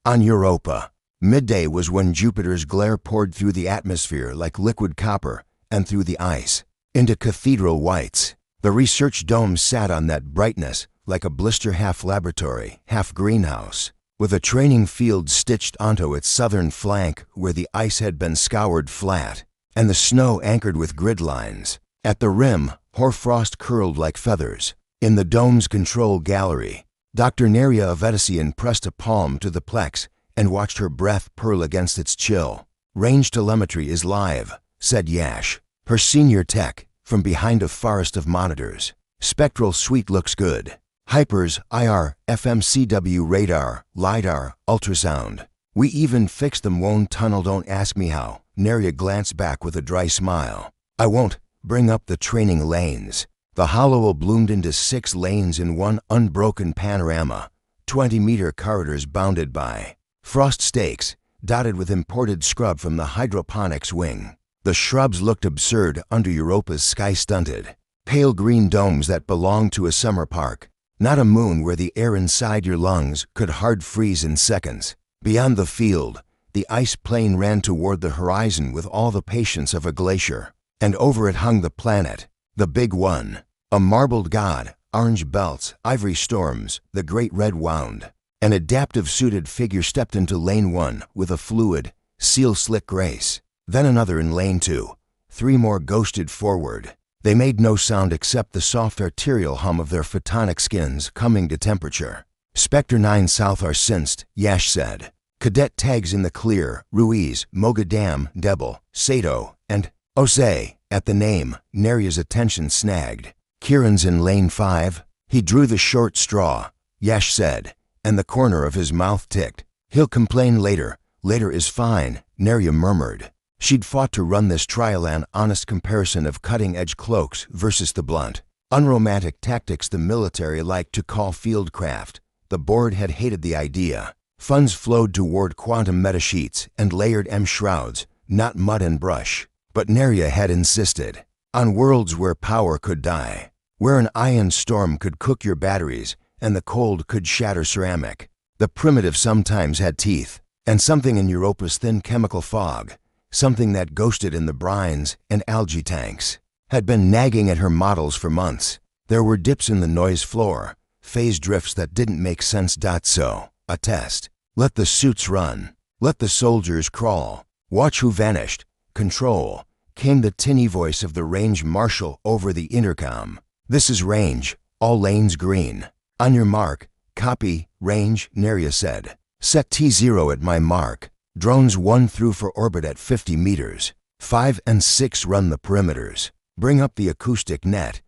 On Europa, midday was when Jupiter's glare poured through the atmosphere like liquid copper and through the ice into cathedral whites. The research dome sat on that brightness like a blister half laboratory, half greenhouse, with a training field stitched onto its southern flank where the ice had been scoured flat, and the snow anchored with grid lines. At the rim, hoarfrost curled like feathers. In the dome's control gallery, Dr. Neria Avedisian pressed a palm to the plex and watched her breath purl against its chill. "Range telemetry is live," said Yash, her senior tech, from behind a forest of monitors. "Spectral suite looks good. Hypers, IR, FMCW radar, LiDAR, ultrasound. We even fixed the Mwone tunnel. Don't ask me how." Neria glanced back with a dry smile. "I won't. Bring up the training lanes." The hollow bloomed into 6 lanes in one unbroken panorama, 20-meter corridors bounded by frost stakes, dotted with imported scrub from the hydroponics wing. The shrubs looked absurd under Europa's sky-stunted, pale green domes that belonged to a summer park, not a moon where the air inside your lungs could hard freeze in seconds. Beyond the field, the ice plain ran toward the horizon with all the patience of a glacier, and over it hung the planet, the big one, a marbled god, orange belts, ivory storms, the great red wound. An adaptive suited figure stepped into lane 1 with a fluid, seal-slick grace. Then another in lane 2. 3 more ghosted forward. They made no sound except the soft arterial hum of their photonic skins coming to temperature. "Spectre 9 South are sensed," Yash said. "Cadet tags in the clear, Ruiz, Mogadam, Debel, Sato, and Osei." At the name, Neria's attention snagged. "Kieran's in lane 5. He drew the short straw," Yash said, and the corner of his mouth ticked. "He'll complain later. Later is fine," Neria murmured. She'd fought to run this trial, an honest comparison of cutting-edge cloaks versus the blunt, unromantic tactics the military liked to call fieldcraft. The board had hated the idea. Funds flowed toward quantum metasheets and layered M-shrouds, not mud and brush. But Neria had insisted on worlds where power could die, where an ion storm could cook your batteries and the cold could shatter ceramic. The primitive sometimes had teeth, and something in Europa's thin chemical fog, something that ghosted in the brines and algae tanks, had been nagging at her models for months. There were dips in the noise floor, phase drifts that didn't make sense. So, a test. Let the suits run. Let the soldiers crawl. Watch who vanished. "Control," came the tinny voice of the range marshal over the intercom. "This is range. All lanes green. On your mark. Copy, range," Neria said. "Set T0 at my mark. Drones 1 through for orbit at 50 meters. 5 and 6 run the perimeters. Bring up the acoustic net."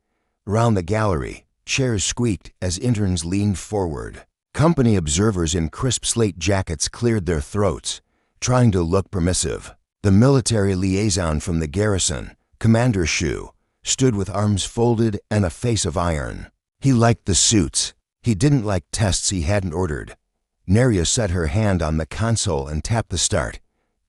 Around the gallery, chairs squeaked as interns leaned forward. Company observers in crisp slate jackets cleared their throats, trying to look permissive. The military liaison from the garrison, Commander Shu, stood with arms folded and a face of iron. He liked the suits. He didn't like tests he hadn't ordered. Neria set her hand on the console and tapped the start.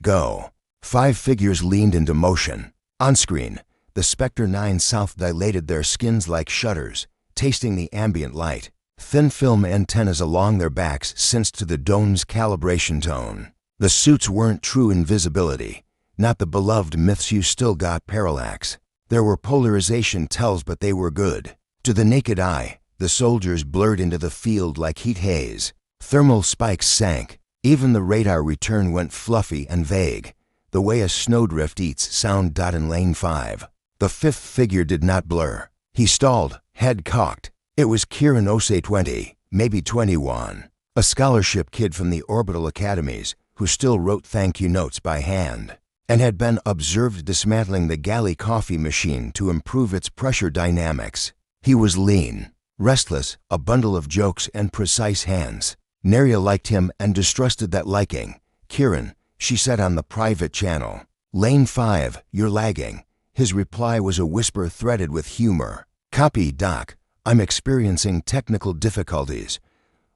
"Go." 5 figures leaned into motion. On screen, the Spectre 9 South dilated their skins like shutters, tasting the ambient light. Thin film antennas along their backs sensed to the dome's calibration tone. The suits weren't true invisibility, not the beloved myths you still got parallax. There were polarization tells, but they were good. To the naked eye, the soldiers blurred into the field like heat haze. Thermal spikes sank. Even the radar return went fluffy and vague, the way a snowdrift eats sound. In lane 5. The 5th figure did not blur. He stalled, head cocked. It was Kieran Osei, 20, maybe 21, a scholarship kid from the orbital academies who still wrote thank you notes by hand, and had been observed dismantling the galley coffee machine to improve its pressure dynamics. He was lean, restless, a bundle of jokes and precise hands. Neria liked him and distrusted that liking. "Kieran," she said on the private channel. "Lane 5, you're lagging." His reply was a whisper threaded with humor. "Copy, Doc. I'm experiencing technical difficulties."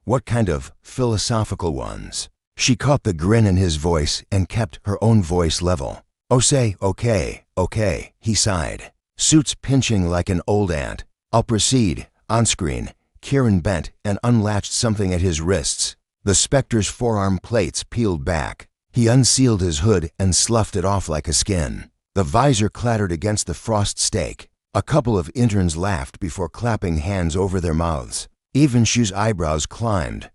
"What kind of philosophical ones?" She caught the grin in his voice and kept her own voice level. "Osei, okay," he sighed. Suits pinching like an old ant. "I'll proceed." On screen, Kieran bent and unlatched something at his wrists. The Spectre's forearm plates peeled back. He unsealed his hood and sloughed it off like a skin. The visor clattered against the frost stake. A couple of interns laughed before clapping hands over their mouths. Evenshue's eyebrows climbed.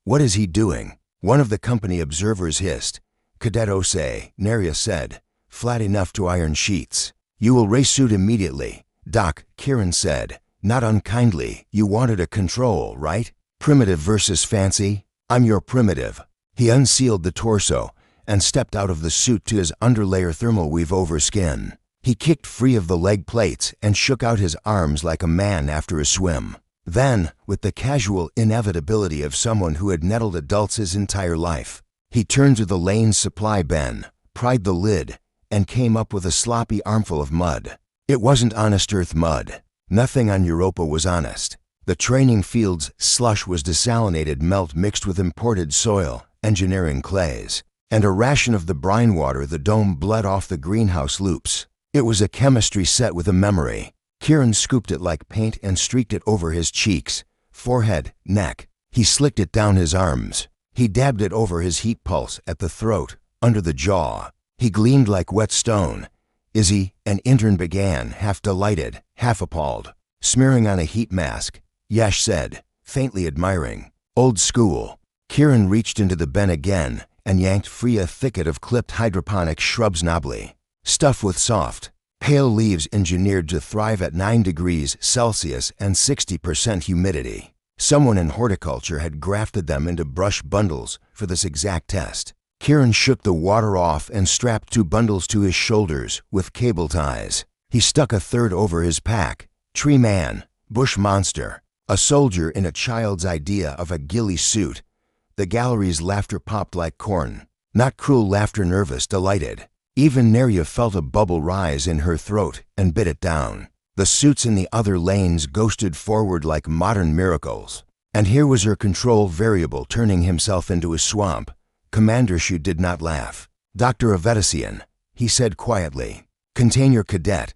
"What is he doing?" one of the company observers hissed. "Cadet Osei," Neria said, "flat enough to iron sheets." "You will race-suit immediately." "Doc," Kieran said, not unkindly, "you wanted a control, right? Primitive versus fancy? I'm your primitive." He unsealed the torso and stepped out of the suit to his underlayer thermal weave over skin. He kicked free of the leg plates and shook out his arms like a man after a swim. Then, with the casual inevitability of someone who had nettled adults his entire life, he turned to the lane's supply bin, pried the lid, and came up with a sloppy armful of mud. It wasn't honest earth mud. Nothing on Europa was honest. The training field's slush was desalinated melt mixed with imported soil, engineering clays, and a ration of the brine water the dome bled off the greenhouse loops. It was a chemistry set with a memory. Kieran scooped it like paint and streaked it over his cheeks, forehead, neck. He slicked it down his arms. He dabbed it over his heat pulse at the throat, under the jaw. He gleamed like wet stone. "Izzy," an intern began, half delighted, half appalled. "Smearing on a heat mask," Yash said, faintly admiring. "Old school." Kieran reached into the bin again and yanked free a thicket of clipped hydroponic shrubs knobbly. Stuff with soft, pale leaves engineered to thrive at 9 degrees Celsius and 60% humidity. Someone in horticulture had grafted them into brush bundles for this exact test. Kieran shook the water off and strapped 2 bundles to his shoulders with cable ties. He stuck a third over his pack. Tree man, bush monster, a soldier in a child's idea of a ghillie suit. The gallery's laughter popped like corn. Not cruel laughter, nervous, delighted. Even Neria felt a bubble rise in her throat and bit it down. The suits in the other lanes ghosted forward like modern miracles. And here was her control variable turning himself into a swamp. Commander Shu did not laugh. "Dr. Avedisian," he said quietly, "contain your cadet."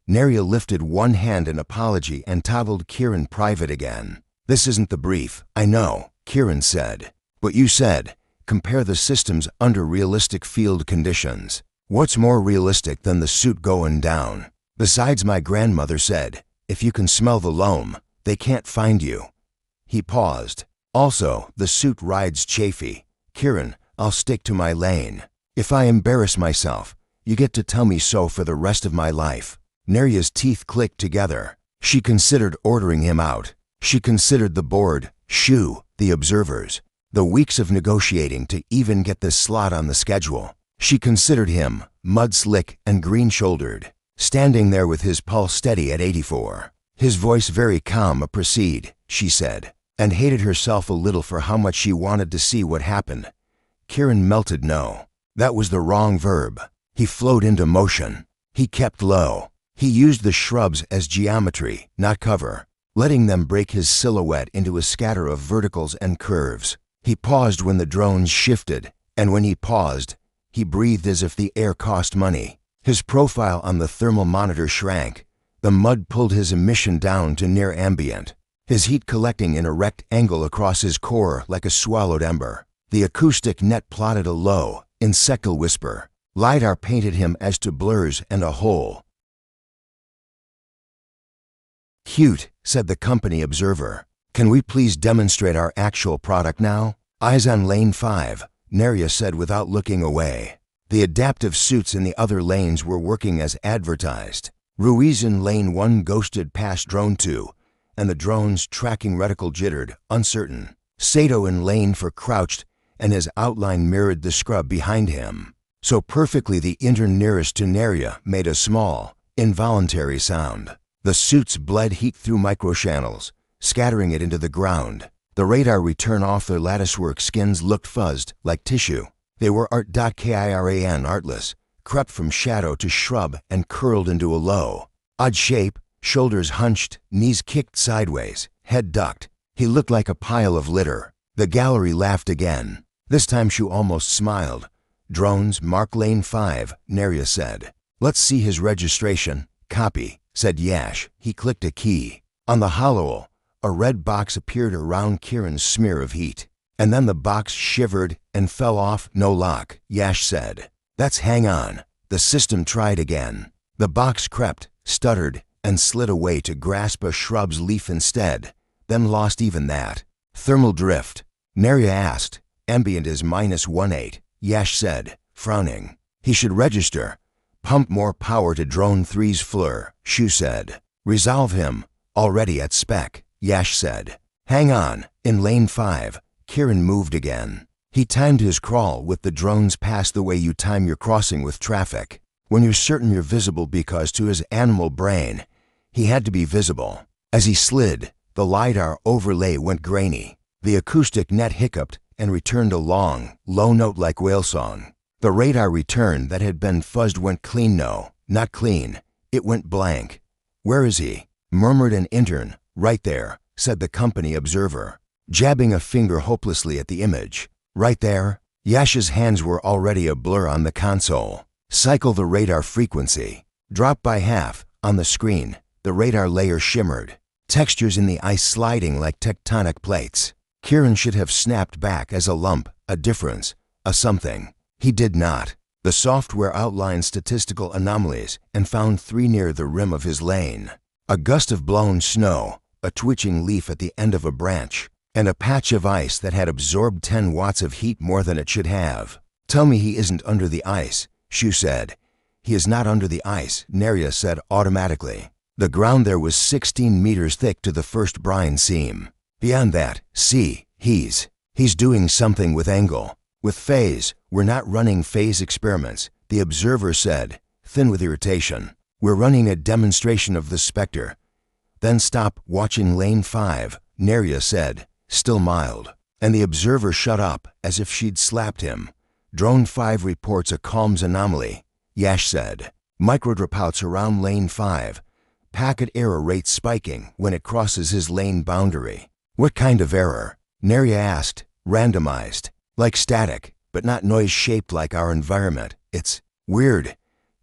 Neria lifted one hand in apology and toddled Kieran private again. "This isn't the brief, I know," Kieran said. "But you said, compare the systems under realistic field conditions. What's more realistic than the suit going down? Besides, my grandmother said, if you can smell the loam, they can't find you." He paused. "Also, the suit rides chafy. Kieran, I'll stick to my lane. If I embarrass myself, you get to tell me so for the rest of my life." Neria's teeth clicked together. She considered ordering him out. She considered the board, Shu, the observers, the weeks of negotiating to even get this slot on the schedule. She considered him, mud-slick and green-shouldered, standing there with his pulse steady at 84. His voice very calm. "A proceed," she said, and hated herself a little for how much she wanted to see what happened. Kieran melted no. That was the wrong verb. He flowed into motion. He kept low. He used the shrubs as geometry, not cover, letting them break his silhouette into a scatter of verticals and curves. He paused when the drones shifted, and when he paused, he breathed as if the air cost money. His profile on the thermal monitor shrank. The mud pulled his emission down to near ambient, his heat collecting in a rect angle across his core like a swallowed ember. The acoustic net plotted a low, insectal whisper. LiDAR painted him as to blurs and a hole. "Cute," said the company observer. "Can we please demonstrate our actual product now?" "Eyes on lane 5, Neria said without looking away. The adaptive suits in the other lanes were working as advertised. Ruiz in lane 1 ghosted past drone 2, and the drone's tracking reticle jittered, uncertain. Sato in lane 4 crouched, and his outline mirrored the scrub behind him. So perfectly the intern nearest to Neria made a small, involuntary sound. The suits bled heat through microchannels, scattering it into the ground. The radar return off their latticework skins looked fuzzed, like tissue. They were art.kiran, artless, crept from shadow to shrub and curled into a low. Odd shape, shoulders hunched, knees kicked sideways, head ducked. He looked like a pile of litter. The gallery laughed again. This time she almost smiled. "Drones, mark lane 5, Neria said. "Let's see his registration." "Copy," said Yash. He clicked a key. On the hollow, a red box appeared around Kieran's smear of heat. And then the box shivered and fell off. No lock, Yash said. That's hang on. The system tried again. The box crept, stuttered, and slid away to grasp a shrub's leaf instead, then lost even that. Thermal drift. Nerya asked. Ambient is -18, Yash said, frowning. He should register. Pump more power to drone 3's fleur, Shu said. Resolve him. Already at spec, Yash said. Hang on, in lane 5, Kieran moved again. He timed his crawl with the drones past the way you time your crossing with traffic. When you're certain you're visible because to his animal brain, he had to be visible. As he slid, the LiDAR overlay went grainy. The acoustic net hiccuped and returned a long, low note like whale song. The radar return that had been fuzzed went clean. No, not clean. It went blank. Where is he? Murmured an intern. Right there, said the company observer, jabbing a finger hopelessly at the image. Right there? Yash's hands were already a blur on the console. Cycle the radar frequency. Drop by half. On the screen, the radar layer shimmered. Textures in the ice sliding like tectonic plates. Kieran should have snapped back as a lump, a difference, a something. He did not. The software outlined statistical anomalies and found 3 near the rim of his lane. A gust of blown snow, a twitching leaf at the end of a branch, and a patch of ice that had absorbed 10 watts of heat more than it should have. Tell me he isn't under the ice, Shu said. He is not under the ice, Nerya said automatically. The ground there was 16 meters thick to the first brine seam. Beyond that, see, he's doing something with angle. With phase, we're not running phase experiments, the observer said, thin with irritation. We're running a demonstration of the Spectre. Then stop watching lane 5, Nerya said, still mild. And the observer shut up as if she'd slapped him. Drone 5 reports a calms anomaly, Yash said. Microdropouts around lane 5. Packet error rate spiking when it crosses his lane boundary. What kind of error? Nerya asked. Randomized. Like static, but not noise-shaped like our environment. It's weird.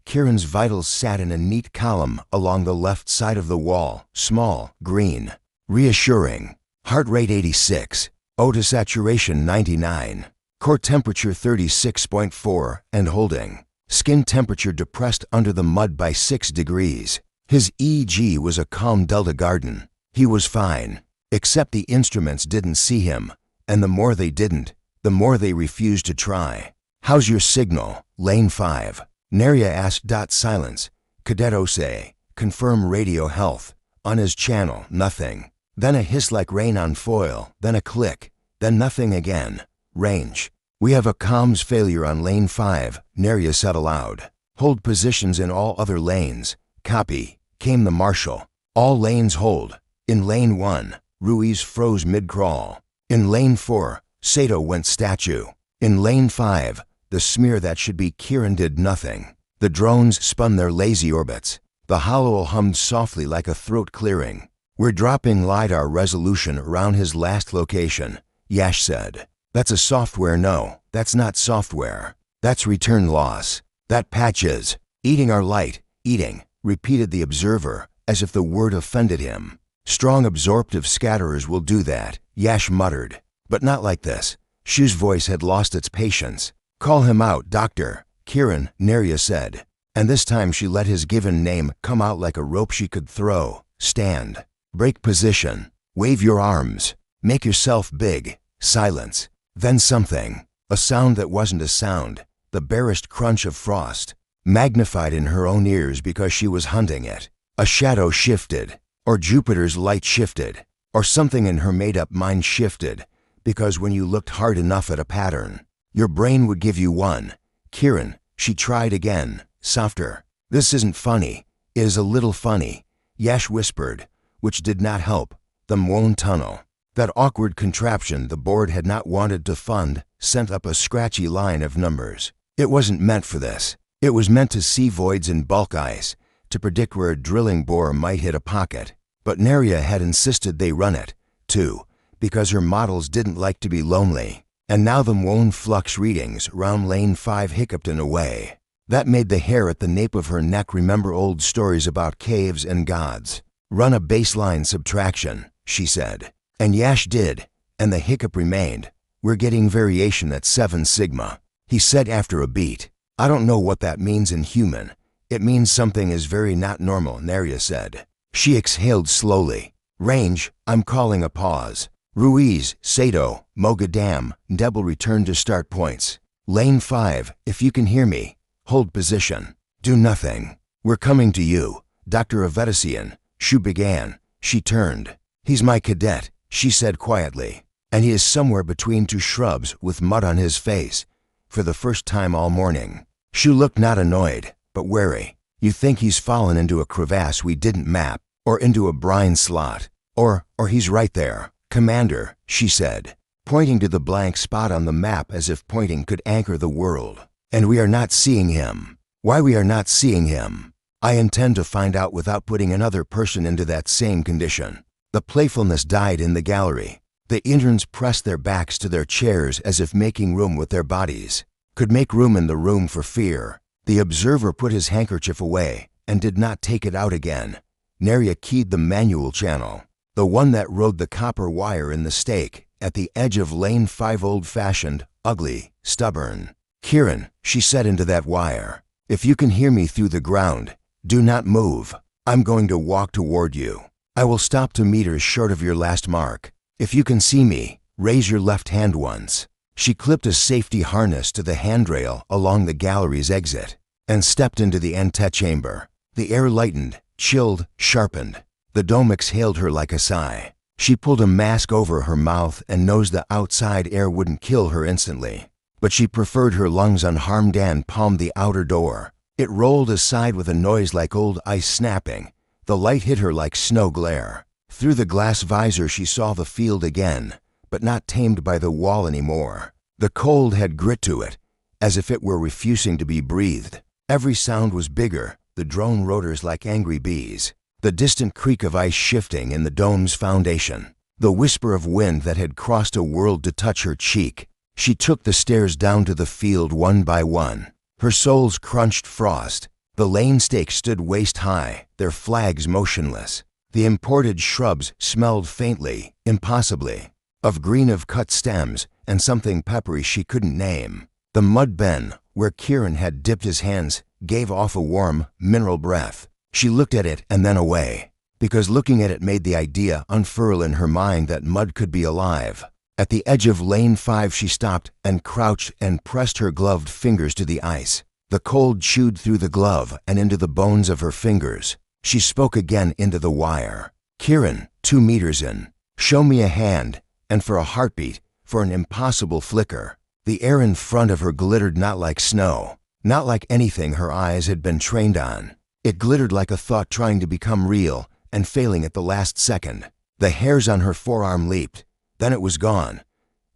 Kieran's vitals sat in a neat column along the left side of the wall, small, green. Reassuring. Heart rate 86. O2 saturation 99. Core temperature 36.4 and holding. Skin temperature depressed under the mud by 6 degrees. His EEG was a calm Delta Garden. He was fine. Except the instruments didn't see him, and the more they didn't, the more they refused to try. How's your signal, lane 5? Nerya asked. Silence. Cadet Osei. Confirm radio health. On his channel, nothing. Then a hiss like rain on foil, then a click, then nothing again. Range. We have a comms failure on lane 5, Nerya said aloud. Hold positions in all other lanes. Copy, came the marshal. All lanes hold. In lane 1, Ruiz froze mid-crawl. In lane 4, Sato went statue. In lane 5, the smear that should be Kieran did nothing. The drones spun their lazy orbits. The hollow hummed softly like a throat clearing. We're dropping LiDAR resolution around his last location, Yash said. That's a software. No, that's not software. That's return loss. That patch is eating our light, eating, repeated the observer, as if the word offended him. Strong absorptive scatterers will do that, Yash muttered. But not like this. Shu's voice had lost its patience. Call him out, doctor, Kieran, Nerya said. And this time she let his given name come out like a rope she could throw. Stand. Break position. Wave your arms. Make yourself big. Silence. Then something. A sound that wasn't a sound. The barest crunch of frost. Magnified in her own ears because she was hunting it. A shadow shifted. Or Jupiter's light shifted. Or something in her made-up mind shifted. Because when you looked hard enough at a pattern, your brain would give you one. Kieran, she tried again. Softer. This isn't funny. It is a little funny, Yash whispered, which did not help. The Mwone tunnel. That awkward contraption the board had not wanted to fund sent up a scratchy line of numbers. It wasn't meant for this. It was meant to see voids in bulk ice, to predict where a drilling bore might hit a pocket. But Nerya had insisted they run it, too, because her models didn't like to be lonely. And now the Mwone flux readings round lane 5 hiccuped in a way that made the hair at the nape of her neck remember old stories about caves and gods. Run a baseline subtraction, she said. And Yash did, and the hiccup remained. We're getting variation at 7 sigma, he said after a beat. I don't know what that means in human. It means something is very not normal, Neria said. She exhaled slowly. Range, I'm calling a pause. Ruiz, Sato, Mogadam, Debel returned to start points. Lane 5, if you can hear me, hold position. Do nothing. We're coming to you. Dr. Avedisian, Shu began. She turned. He's my cadet, she said quietly. And he is somewhere between 2 shrubs with mud on his face. For the first time all morning. Shu looked not annoyed, but wary. You think he's fallen into a crevasse we didn't map, or into a brine slot, or he's right there. Commander, she said, pointing to the blank spot on the map as if pointing could anchor the world. And we are not seeing him. Why we are not seeing him? I intend to find out without putting another person into that same condition. The playfulness died in the gallery. The interns pressed their backs to their chairs as if making room with their bodies. Could make room in the room for fear. The observer put his handkerchief away and did not take it out again. Neria keyed the manual channel, the one that rode the copper wire in the stake, at the edge of lane 5, old-fashioned, ugly, stubborn. Kieran, she said into that wire, if you can hear me through the ground, do not move. I'm going to walk toward you. I will stop 2 meters short of your last mark. If you can see me, raise your left hand once. She clipped a safety harness to the handrail along the gallery's exit and stepped into the antechamber. The air lightened, chilled, sharpened. The dome exhaled her like a sigh. She pulled a mask over her mouth and nose the outside air wouldn't kill her instantly. But she preferred her lungs unharmed and palmed the outer door. It rolled aside with a noise like old ice snapping. The light hit her like snow glare. Through the glass visor she saw the field again, but not tamed by the wall anymore. The cold had grit to it, as if it were refusing to be breathed. Every sound was bigger, the drone rotors like angry bees. The distant creak of ice shifting in the dome's foundation. The whisper of wind that had crossed a world to touch her cheek. She took the stairs down to the field one by one. Her soles crunched frost. The lane stakes stood waist high, their flags motionless. The imported shrubs smelled faintly, impossibly, of green of cut stems and something peppery she couldn't name. The mud bin, where Kieran had dipped his hands, gave off a warm, mineral breath. She looked at it and then away, because looking at it made the idea unfurl in her mind that mud could be alive. At the edge of lane 5 she stopped and crouched and pressed her gloved fingers to the ice. The cold chewed through the glove and into the bones of her fingers. She spoke again into the wire. Kieran, 2 meters in. Show me a hand, and for a heartbeat, for an impossible flicker. The air in front of her glittered not like snow, not like anything her eyes had been trained on. It glittered like a thought trying to become real and failing at the last second. The hairs on her forearm leaped. Then it was gone.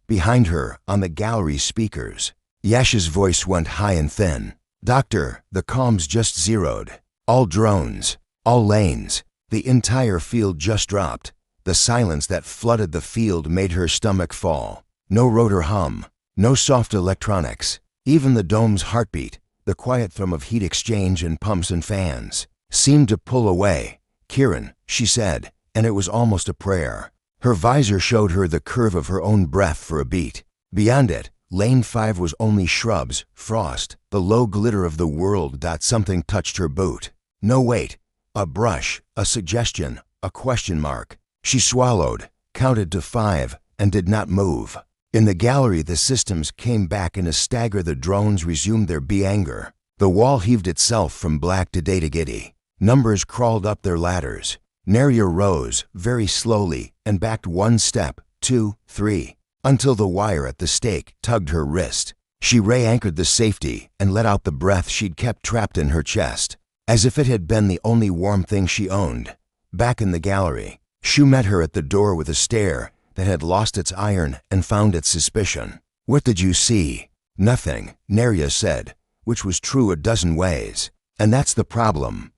Behind her, on the gallery's speakers, Yash's voice went high and thin. Doctor, the comms just zeroed. All drones, all lanes, the entire field just dropped. The silence that flooded the field made her stomach fall. No rotor hum, no soft electronics. Even the dome's heartbeat, the quiet thrum of heat exchange and pumps and fans, seemed to pull away. Kieran, she said, and it was almost a prayer. Her visor showed her the curve of her own breath for a beat. Beyond it, lane 5 was only shrubs, frost, the low glitter of the world. Something touched her boot. No, wait. A brush, a suggestion, a question mark. She swallowed, counted to 5, and did not move. In the gallery, the systems came back in a stagger. The drones resumed their anger. The wall heaved itself from black to data giddy. Numbers crawled up their ladders. Neria rose, very slowly, and backed 1 step, 2, 3, until the wire at the stake tugged her wrist. She re-anchored the safety and let out the breath she'd kept trapped in her chest, as if it had been the only warm thing she owned. Back in the gallery, Shu met her at the door with a stare that had lost its iron and found its suspicion. What did you see? Nothing, Neria said, which was true a dozen ways. And that's the problem.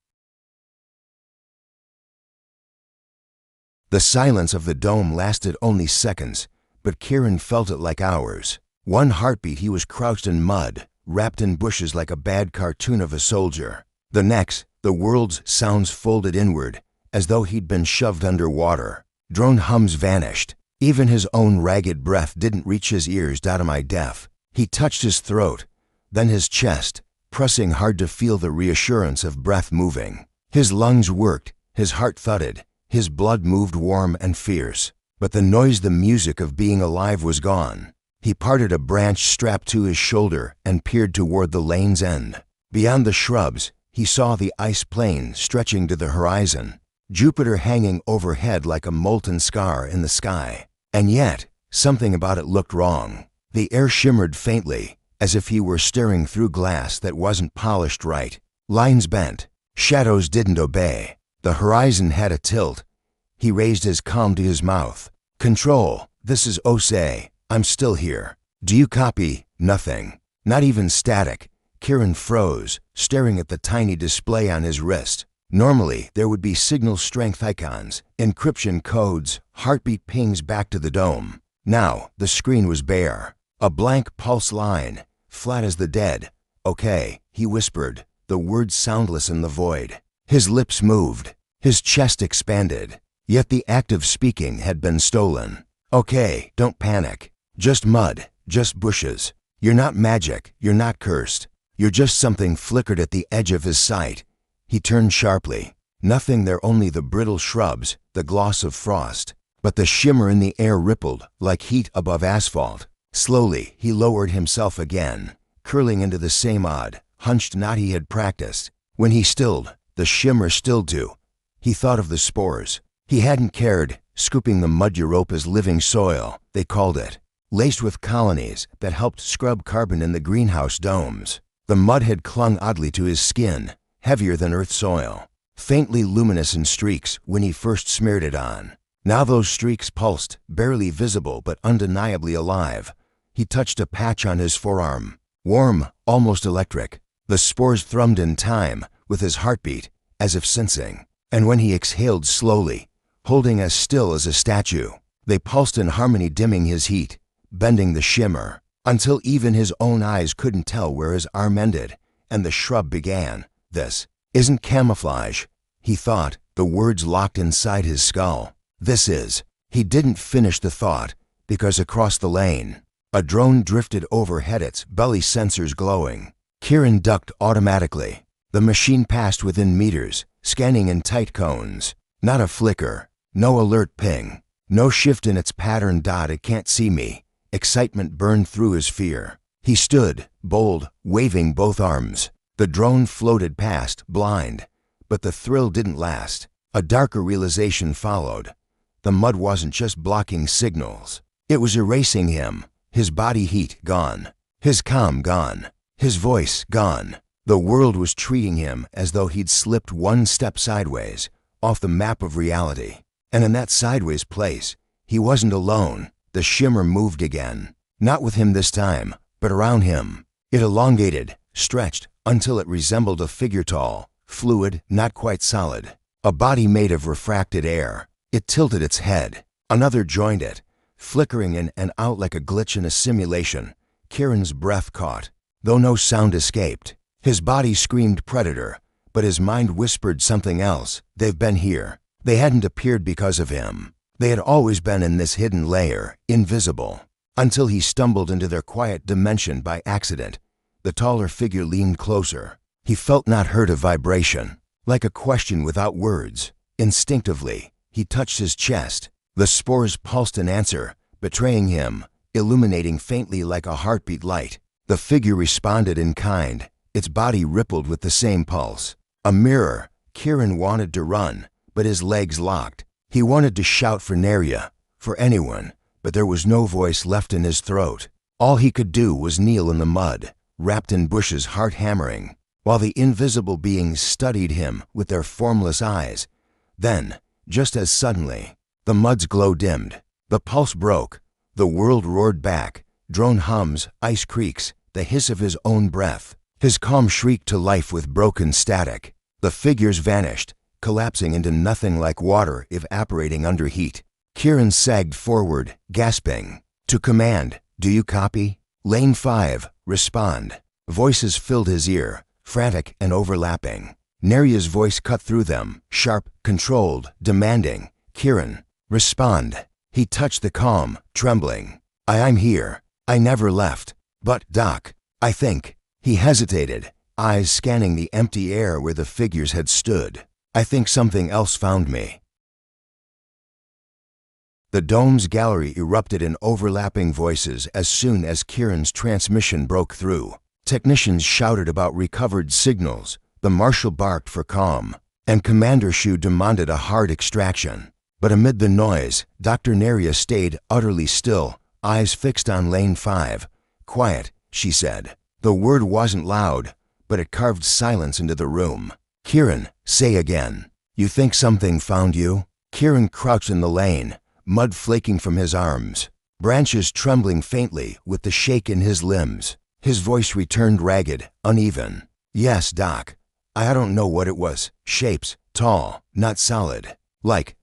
The silence of the dome lasted only seconds, but Kieran felt it like hours. 1 heartbeat he was crouched in mud, wrapped in bushes like a bad cartoon of a soldier. The next, the world's sounds folded inward, as though he'd been shoved under water. Drone hums vanished. Even his own ragged breath didn't reach his ears. Am I deaf? He touched his throat, then his chest, pressing hard to feel the reassurance of breath moving. His lungs worked, his heart thudded, his blood moved warm and fierce. But the noise, the music of being alive was gone. He parted a branch strapped to his shoulder and peered toward the lane's end. Beyond the shrubs, he saw the ice plain stretching to the horizon, Jupiter hanging overhead like a molten scar in the sky. And yet, something about it looked wrong. The air shimmered faintly, as if he were staring through glass that wasn't polished right. Lines bent. Shadows didn't obey. The horizon had a tilt. He raised his comm to his mouth. "Control, this is Osei. I'm still here. Do you copy?" Nothing. Not even static. Kieran froze, staring at the tiny display on his wrist. Normally, there would be signal strength icons, encryption codes, heartbeat pings back to the dome. Now, the screen was bare. A blank pulse line, flat as the dead. "Okay," he whispered, the words soundless in the void. His lips moved. His chest expanded. Yet the act of speaking had been stolen. "Okay, don't panic. Just mud, just bushes. You're not magic, you're not cursed. You're just something." Flickered at the edge of his sight. He turned sharply. Nothing there, only the brittle shrubs, the gloss of frost. But the shimmer in the air rippled like heat above asphalt. Slowly, he lowered himself again, curling into the same odd, hunched knot he had practiced. When he stilled, the shimmer stilled too. He thought of the spores. He hadn't cared, scooping the mud Europa as living soil, they called it, laced with colonies that helped scrub carbon in the greenhouse domes. The mud had clung oddly to his skin, heavier than earth soil, faintly luminous in streaks when he first smeared it on. Now those streaks pulsed, barely visible but undeniably alive. He touched a patch on his forearm, warm, almost electric. The spores thrummed in time with his heartbeat, as if sensing. And when he exhaled slowly, holding as still as a statue, they pulsed in harmony, dimming his heat, bending the shimmer, until even his own eyes couldn't tell where his arm ended and the shrub began. "This isn't camouflage," he thought, the words locked inside his skull. "This is." He didn't finish the thought, because across the lane, a drone drifted overhead, its belly sensors glowing. Kieran ducked automatically. The machine passed within meters, scanning in tight cones. Not a flicker, no alert ping, no shift in its pattern. "It can't see me." Excitement burned through his fear. He stood, bold, waving both arms. The drone floated past, blind. But the thrill didn't last. A darker realization followed. The mud wasn't just blocking signals. It was erasing him. His body heat gone. His calm gone. His voice gone. The world was treating him as though he'd slipped one step sideways, off the map of reality. And in that sideways place, he wasn't alone. The shimmer moved again. Not with him this time, but around him. It elongated, stretched, until it resembled a figure, tall, fluid, not quite solid. A body made of refracted air. It tilted its head. Another joined it, flickering in and out like a glitch in a simulation. Kieran's breath caught, though no sound escaped. His body screamed predator, but his mind whispered something else. They've been here. They hadn't appeared because of him. They had always been in this hidden layer, invisible, until he stumbled into their quiet dimension by accident. The taller figure leaned closer. He felt, not heard, a vibration, like a question without words. Instinctively, he touched his chest. The spores pulsed an answer, betraying him, illuminating faintly like a heartbeat light. The figure responded in kind. Its body rippled with the same pulse. A mirror. Kieran wanted to run, but his legs locked. He wanted to shout for Neria, for anyone, but there was no voice left in his throat. All he could do was kneel in the mud, wrapped in bushes, heart hammering, while the invisible beings studied him with their formless eyes. Then, just as suddenly, the mud's glow dimmed. The pulse broke. The world roared back. Drone hums, ice creaks, the hiss of his own breath. His calm shrieked to life with broken static. The figures vanished, collapsing into nothing like water evaporating under heat. Kieran sagged forward, gasping. "To command, do you copy? Lane 5, respond." Voices filled his ear, frantic and overlapping. Neria's voice cut through them, sharp, controlled, demanding. "Kieran, respond." He touched the calm, trembling. I'm here. I never left. But, Doc, I think. He hesitated, eyes scanning the empty air where the figures had stood. I think something else found me. The dome's gallery erupted in overlapping voices as soon as Kieran's transmission broke through. Technicians shouted about recovered signals, the marshal barked for calm, and Commander Shu demanded a hard extraction. But amid the noise, Dr. Neria stayed utterly still, eyes fixed on Lane 5. Quiet, she said. The word wasn't loud, but it carved silence into the room. Kieran, say again. You think something found you? Kieran crouched in the lane, mud flaking from his arms, branches trembling faintly with the shake in his limbs. His voice returned ragged, uneven. Yes, Doc. I don't know what it was. Shapes, tall, not solid. Like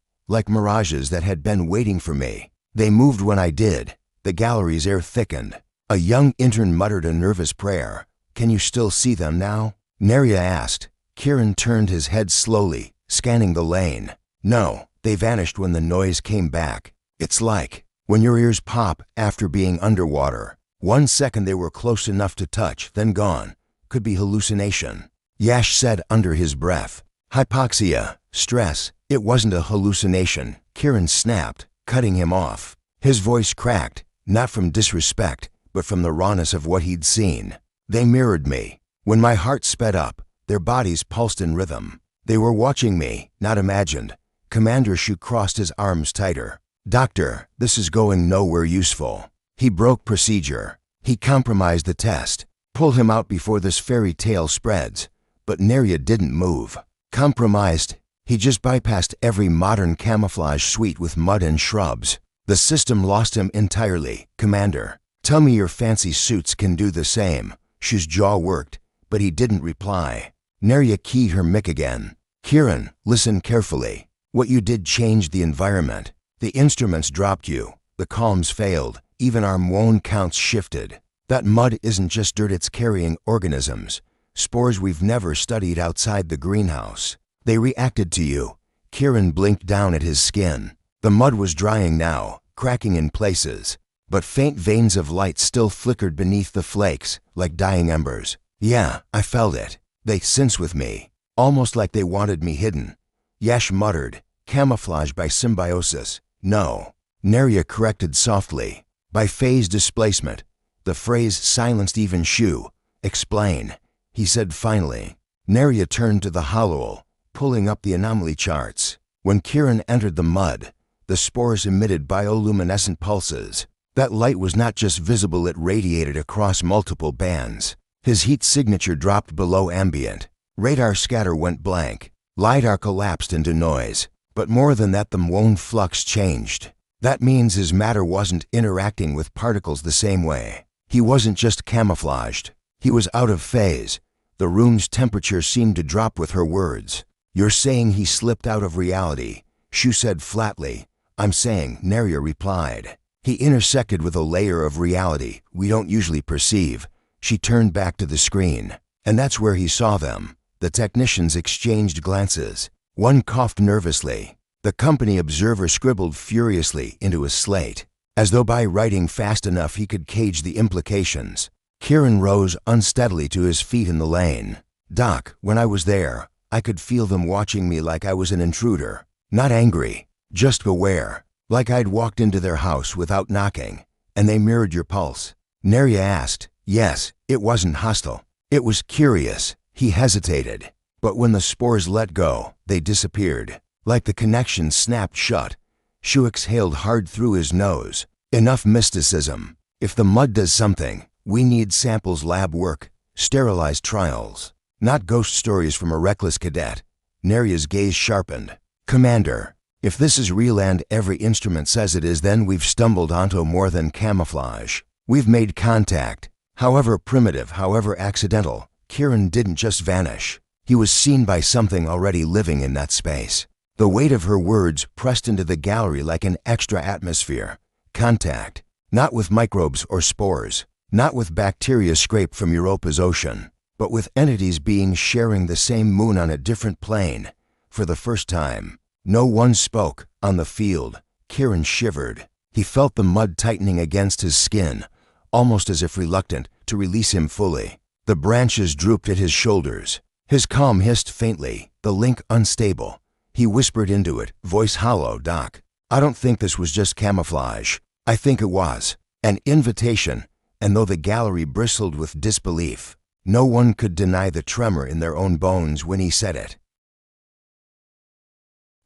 mirages that had been waiting for me. They moved when I did. The gallery's air thickened. A young intern muttered a nervous prayer. Can you still see them now? Neria asked. Kieran turned his head slowly, scanning the lane. No, they vanished when the noise came back. It's like when your ears pop after being underwater. 1 second they were close enough to touch, then gone. Could be hallucination. Yash said under his breath. Hypoxia, stress. It wasn't a hallucination. Kieran snapped, cutting him off. His voice cracked, not from disrespect, but from the rawness of what he'd seen. They mirrored me. When my heart sped up, their bodies pulsed in rhythm. They were watching me, not imagined. Commander Shu crossed his arms tighter. Doctor, this is going nowhere useful. He broke procedure. He compromised the test. Pull him out before this fairy tale spreads. But Neria didn't move. Compromised? He just bypassed every modern camouflage suite with mud and shrubs. The system lost him entirely, Commander. Tell me your fancy suits can do the same. Shu's jaw worked, but he didn't reply. Neria keyed her mic again. Kieran, listen carefully. What you did changed the environment. The instruments dropped you. The comms failed. Even our Mwon counts shifted. That mud isn't just dirt, it's carrying organisms. Spores we've never studied outside the greenhouse. They reacted to you. Kieran blinked down at his skin. The mud was drying now, cracking in places. But faint veins of light still flickered beneath the flakes, like dying embers. Yeah, I felt it. They sense with me. Almost like they wanted me hidden. Yash muttered, camouflage by symbiosis. No. Neria corrected softly. By phase displacement. The phrase silenced even Shu. Explain. He said finally. Neria turned to the hollow, pulling up the anomaly charts. When Kieran entered the mud, the spores emitted bioluminescent pulses. That light was not just visible, it radiated across multiple bands. His heat signature dropped below ambient. Radar scatter went blank. LiDAR collapsed into noise. But more than that, the Mwon flux changed. That means his matter wasn't interacting with particles the same way. He wasn't just camouflaged. He was out of phase. The room's temperature seemed to drop with her words. You're saying he slipped out of reality, Shu said flatly. I'm saying, Neria replied. He intersected with a layer of reality we don't usually perceive. She turned back to the screen. And that's where he saw them. The technicians exchanged glances. One coughed nervously. The company observer scribbled furiously into a slate, as though by writing fast enough he could cage the implications. Kieran rose unsteadily to his feet in the lane. Doc, when I was there, I could feel them watching me like I was an intruder. Not angry, just aware. Like I'd walked into their house without knocking. And they mirrored your pulse. Neria asked. Yes, it wasn't hostile. It was curious. He hesitated. But when the spores let go, they disappeared. Like the connection snapped shut. Shu exhaled hard through his nose. Enough mysticism. If the mud does something, we need samples, lab work, sterilized trials. Not ghost stories from a reckless cadet. Neria's gaze sharpened. Commander, if this is real and every instrument says it is, then we've stumbled onto more than camouflage. We've made contact. However primitive, however accidental, Kieran didn't just vanish. He was seen by something already living in that space. The weight of her words pressed into the gallery like an extra atmosphere. Contact. Not with microbes or spores. Not with bacteria scraped from Europa's ocean. But with entities, beings sharing the same moon on a different plane. For the first time. No one spoke. On the field, Kieran shivered. He felt the mud tightening against his skin, almost as if reluctant to release him fully. The branches drooped at his shoulders. His calm hissed faintly, the link unstable. He whispered into it, voice hollow, "Doc, I don't think this was just camouflage. I think it was an invitation." And though the gallery bristled with disbelief, no one could deny the tremor in their own bones when he said it.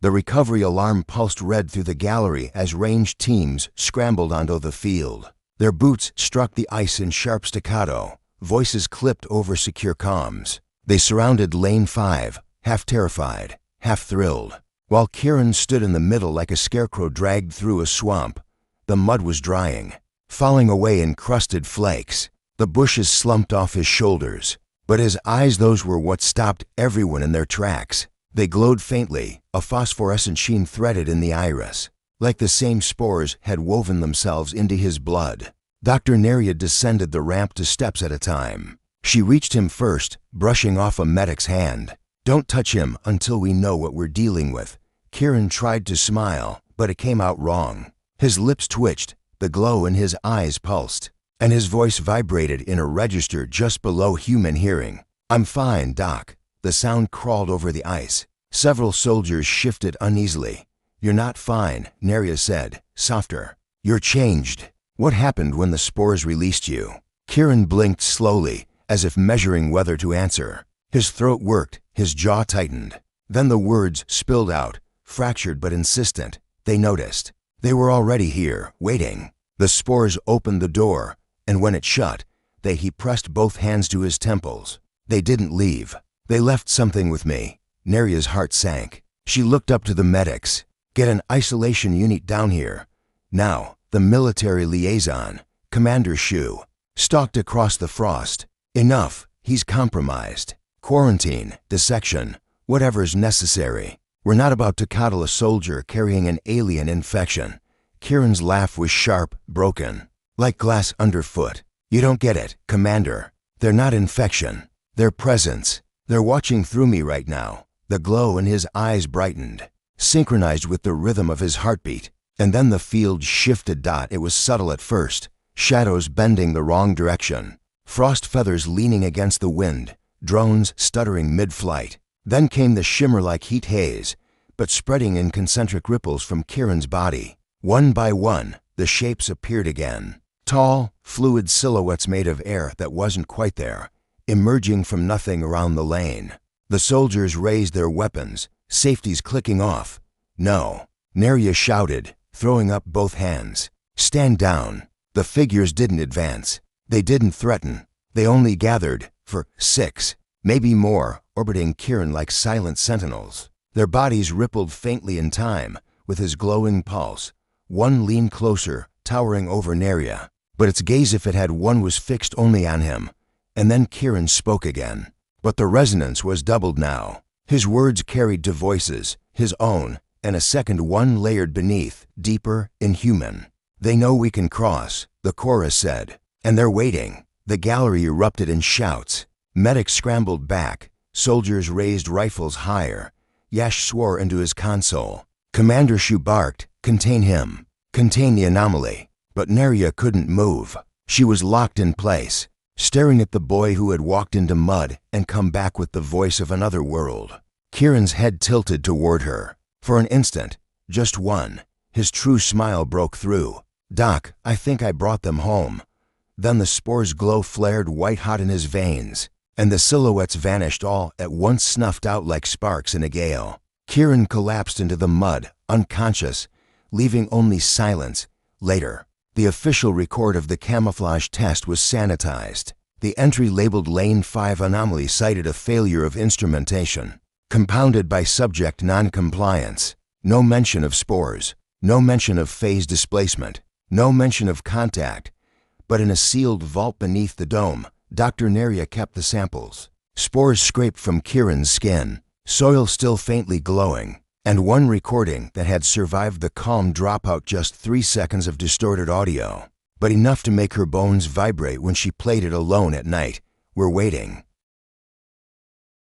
The recovery alarm pulsed red through the gallery as ranged teams scrambled onto the field. Their boots struck the ice in sharp staccato. Voices clipped over secure comms. They surrounded Lane 5, half terrified, half thrilled. While Kieran stood in the middle like a scarecrow dragged through a swamp, the mud was drying, falling away in crusted flakes. The bushes slumped off his shoulders, but his eyes, those were what stopped everyone in their tracks. They glowed faintly, a phosphorescent sheen threaded in the iris, like the same spores had woven themselves into his blood. Dr. Neria descended the ramp 2 steps at a time. She reached him first, brushing off a medic's hand. "Don't touch him until we know what we're dealing with." Kieran tried to smile, but it came out wrong. His lips twitched, the glow in his eyes pulsed, and his voice vibrated in a register just below human hearing. "I'm fine, Doc." The sound crawled over the ice. Several soldiers shifted uneasily. "You're not fine," Neria said, softer. "You're changed. What happened when the spores released you?" Kieran blinked slowly, as if measuring whether to answer. His throat worked, his jaw tightened. Then the words spilled out, fractured but insistent. They noticed. They were already here, waiting. The spores opened the door, and when it shut, he pressed both hands to his temples. "They didn't leave. They left something with me." Neria's heart sank. She looked up to the medics. "Get an isolation unit down here." Now, the military liaison, Commander Shu, stalked across the frost. "Enough. He's compromised. Quarantine, dissection, whatever's necessary. We're not about to coddle a soldier carrying an alien infection." Kieran's laugh was sharp, broken, like glass underfoot. "You don't get it, Commander. They're not infection. They're presence. They're watching through me right now." The glow in his eyes brightened, synchronized with the rhythm of his heartbeat. And then the field shifted. It was subtle at first, shadows bending the wrong direction, frost feathers leaning against the wind, drones stuttering mid-flight. Then came the shimmer like heat haze, but spreading in concentric ripples from Kieran's body. One by one, the shapes appeared again. Tall, fluid silhouettes made of air that wasn't quite there, emerging from nothing around the lane. The soldiers raised their weapons, safeties clicking off. "No," Neria shouted, throwing up both hands. "Stand down." The figures didn't advance. They didn't threaten. They only gathered, for 6, maybe more, orbiting Kieran like silent sentinels. Their bodies rippled faintly in time, with his glowing pulse. One leaned closer, towering over Neria, but its gaze, if it had one, was fixed only on him. And then Kieran spoke again. But the resonance was doubled now. His words carried 2 voices, his own, and a second one layered beneath, deeper, inhuman. "They know we can cross," the chorus said, "and they're waiting." The gallery erupted in shouts. Medics scrambled back. Soldiers raised rifles higher. Yash swore into his console. Commander Shu barked, "Contain him. Contain the anomaly." But Neria couldn't move. She was locked in place, staring at the boy who had walked into mud and come back with the voice of another world. Kieran's head tilted toward her. For an instant, just one, his true smile broke through. "Doc, I think I brought them home." Then the spore's glow flared white-hot in his veins, and the silhouettes vanished all at once, snuffed out like sparks in a gale. Kieran collapsed into the mud, unconscious, leaving only silence. Later, the official record of the camouflage test was sanitized. The entry labeled Lane 5 anomaly cited a failure of instrumentation, compounded by subject non-compliance. No mention of spores, no mention of phase displacement, no mention of contact. But in a sealed vault beneath the dome, Dr. Neria kept the samples. Spores scraped from Kieran's skin, soil still faintly glowing, and one recording that had survived the calm dropout, just 3 seconds of distorted audio, but enough to make her bones vibrate when she played it alone at night. "We're waiting."